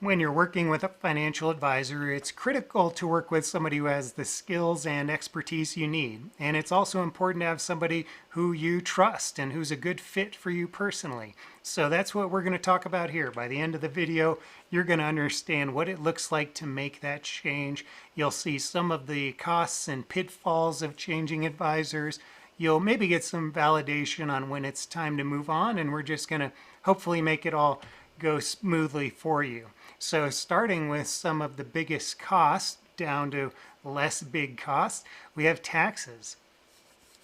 When you're working with a financial advisor, it's critical to work with somebody who has the skills and expertise you need. And it's also important to have somebody who you trust and who's a good fit for you personally. So that's what we're going to talk about here. By the end of the video, you're going to understand what it looks like to make that change. You'll see some of the costs and pitfalls of changing advisors. You'll maybe get some validation on when it's time to move on, and we're just going to hopefully make it all go smoothly for you. So starting with some of the biggest costs down to less big costs, we have taxes.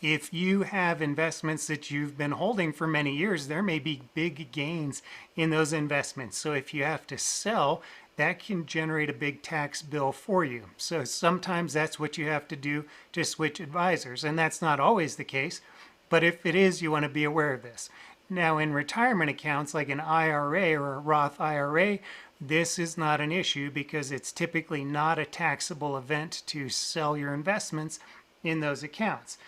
If you have investments that you've been holding for many years, there may be big gains in those investments. So if you have to sell, that can generate a big tax bill for you. So sometimes that's what you have to do to switch advisors. And that's not always the case. But if it is, you want to be aware of this. Now, in retirement accounts like an IRA or a Roth IRA, this is not an issue because it's typically not a taxable event to sell your investments in those accounts.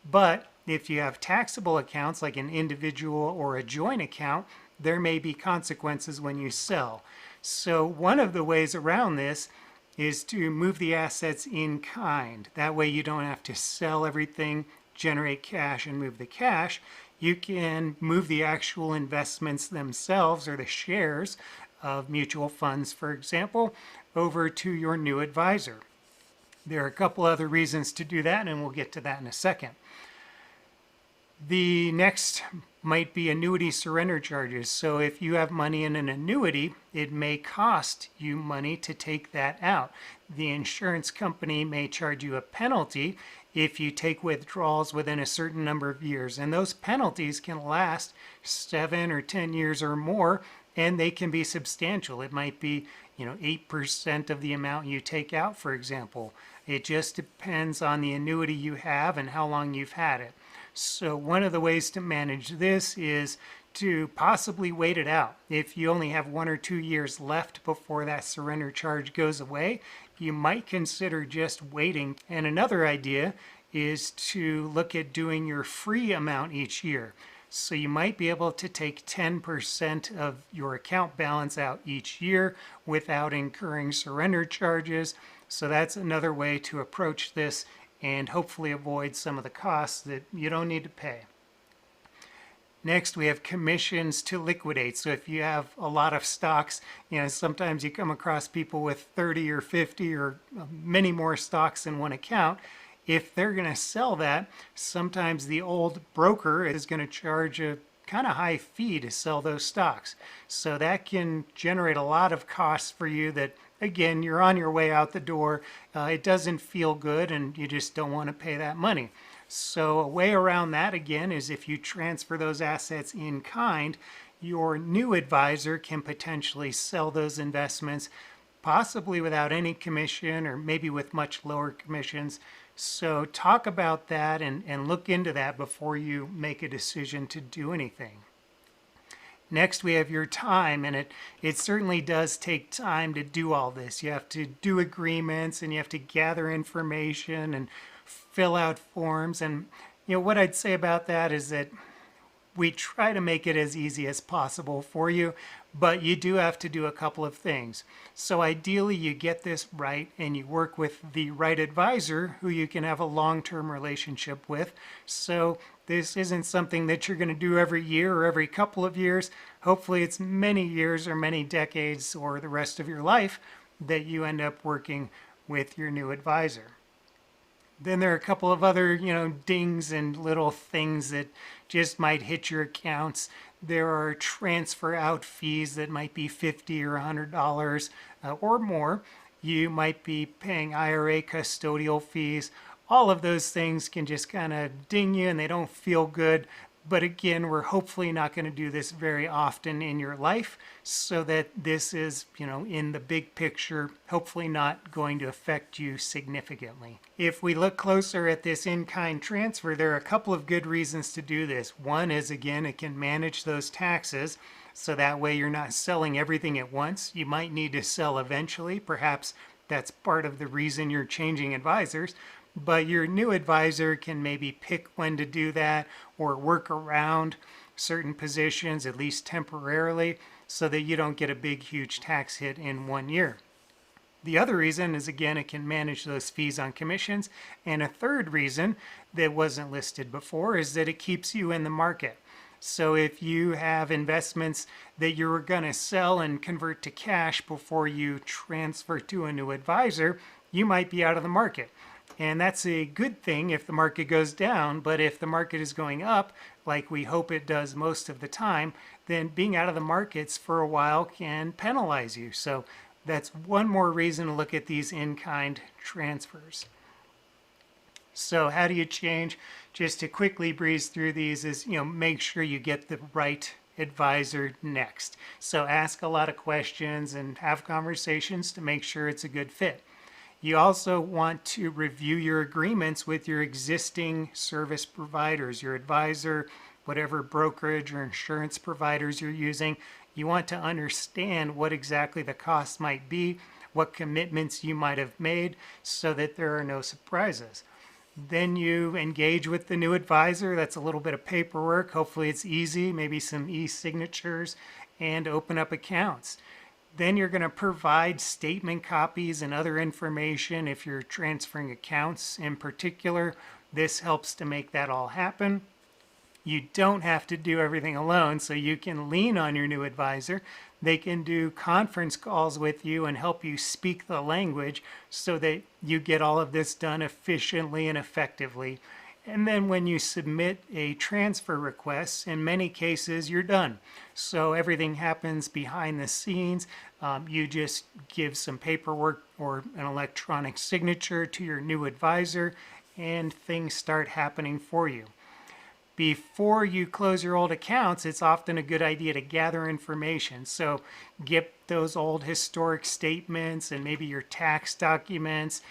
But if you have taxable accounts like an individual or a joint account, there may be consequences when you sell. So one of the ways around this is to move the assets in kind. That way you don't have to sell everything, generate cash, and move the cash. You can move the actual investments themselves or the shares of mutual funds, for example, over to your new advisor. There are a couple other reasons to do that, and we'll get to that in a second. The next might be annuity surrender charges. So if you have money in an annuity, it may cost you money to take that out. The insurance company may charge you a penalty if you take withdrawals within a certain number of years. And those penalties can last 7 or 10 years or more, and they can be substantial. It might be, 8% of the amount you take out, for example. It just depends on the annuity you have and how long you've had it. So one of the ways to manage this is to possibly wait it out. If you only have 1 or 2 years left before that surrender charge goes away, you might consider just waiting. And another idea is to look at doing your free amount each year. So you might be able to take 10% of your account balance out each year without incurring surrender charges. So that's another way to approach this and hopefully avoid some of the costs that you don't need to pay. Next, we have commissions to liquidate. So if you have a lot of stocks, sometimes you come across people with 30 or 50 or many more stocks in one account. If they're going to sell that, sometimes the old broker is going to charge a kind of high fee to sell those stocks. So that can generate a lot of costs for you that, again, you're on your way out the door. It doesn't feel good and you just don't want to pay that money. So a way around that, again, is if you transfer those assets in kind, your new advisor can potentially sell those investments, possibly without any commission or maybe with much lower commissions. So talk about that and look into that before you make a decision to do anything. Next, we have your time, and it certainly does take time to do all this. You have to do agreements, and you have to gather information and fill out forms. And what I'd say about that is that we try to make it as easy as possible for you, but you do have to do a couple of things. So ideally, you get this right and you work with the right advisor who you can have a long-term relationship with. So this isn't something that you're going to do every year or every couple of years. Hopefully it's many years or many decades or the rest of your life that you end up working with your new advisor. Then there are a couple of other, dings and little things that just might hit your accounts. There are transfer out fees that might be $50 or $100 or more. You might be paying IRA custodial fees. All of those things can just kind of ding you and they don't feel good. But again, we're hopefully not going to do this very often in your life so that this is, in the big picture, hopefully not going to affect you significantly. If we look closer at this in-kind transfer, there are a couple of good reasons to do this. One is, again, it can manage those taxes. So that way you're not selling everything at once. You might need to sell eventually. Perhaps that's part of the reason you're changing advisors. But your new advisor can maybe pick when to do that or work around certain positions, at least temporarily. so that you don't get a big, huge tax hit in 1 year. The other reason is, again, it can manage those fees on commissions. And a third reason that wasn't listed before is that it keeps you in the market. So if you have investments that you're going to sell and convert to cash before you transfer to a new advisor, you might be out of the market. And that's a good thing if the market goes down, but if the market is going up, like we hope it does most of the time, then being out of the markets for a while can penalize you. So that's one more reason to look at these in-kind transfers. So how do you change? Just to quickly breeze through these is, make sure you get the right advisor next. So ask a lot of questions and have conversations to make sure it's a good fit. You also want to review your agreements with your existing service providers, your advisor, whatever brokerage or insurance providers you're using. You want to understand what exactly the costs might be, what commitments you might have made, so that there are no surprises. Then you engage with the new advisor. That's a little bit of paperwork. Hopefully it's easy, maybe some e-signatures, and open up accounts. Then you're going to provide statement copies and other information if you're transferring accounts in particular. This helps to make that all happen. You don't have to do everything alone, so you can lean on your new advisor. They can do conference calls with you and help you speak the language so that you get all of this done efficiently and effectively. And then when you submit a transfer request, in many cases, you're done. So everything happens behind the scenes. You just give some paperwork or an electronic signature to your new advisor, and things start happening for you. Before you close your old accounts, it's often a good idea to gather information. So get those old historic statements and maybe your tax documents,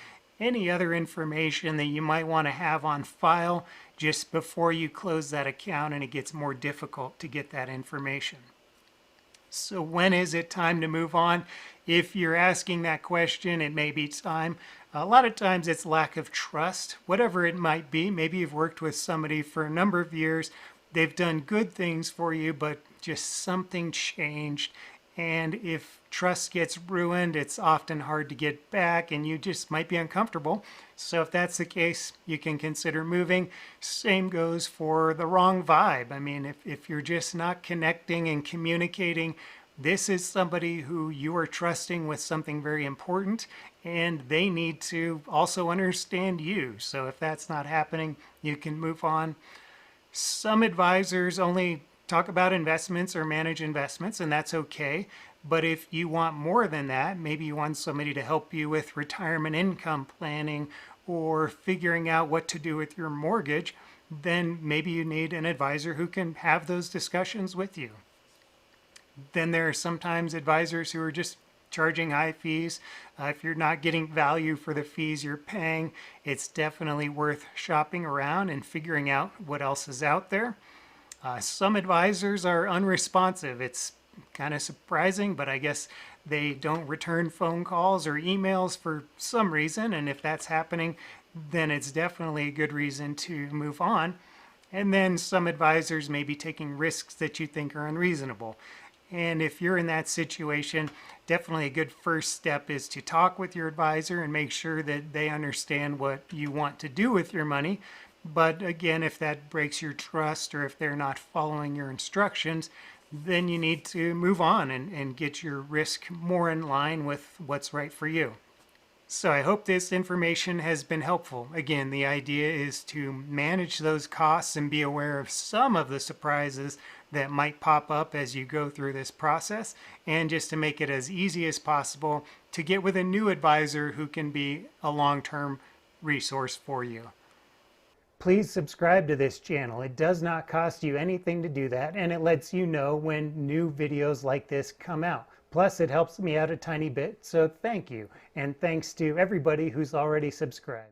any other information that you might want to have on file just before you close that account and it gets more difficult to get that information. So when is it time to move on? If you're asking that question, it may be time. A lot of times it's lack of trust, whatever it might be. Maybe you've worked with somebody for a number of years. They've done good things for you, but just something changed. And if trust gets ruined, it's often hard to get back and you just might be uncomfortable. So if that's the case, you can consider moving. Same goes for the wrong vibe. I mean, if you're just not connecting and communicating, this is somebody who you are trusting with something very important, and they need to also understand you. So if that's not happening, you can move on. Some advisors only talk about investments or manage investments, and that's okay. But if you want more than that, maybe you want somebody to help you with retirement income planning or figuring out what to do with your mortgage, then maybe you need an advisor who can have those discussions with you. Then there are sometimes advisors who are just charging high fees. If you're not getting value for the fees you're paying, it's definitely worth shopping around and figuring out what else is out there. Some advisors are unresponsive. It's kind of surprising, but I guess they don't return phone calls or emails for some reason. And if that's happening, then it's definitely a good reason to move on. And then some advisors may be taking risks that you think are unreasonable. And if you're in that situation, definitely a good first step is to talk with your advisor and make sure that they understand what you want to do with your money. But again, if that breaks your trust or if they're not following your instructions, then you need to move on and get your risk more in line with what's right for you. So I hope this information has been helpful. Again, the idea is to manage those costs and be aware of some of the surprises that might pop up as you go through this process, and just to make it as easy as possible to get with a new advisor who can be a long-term resource for you. Please subscribe to this channel. It does not cost you anything to do that, and it lets you know when new videos like this come out. Plus, it helps me out a tiny bit, so thank you. And thanks to everybody who's already subscribed.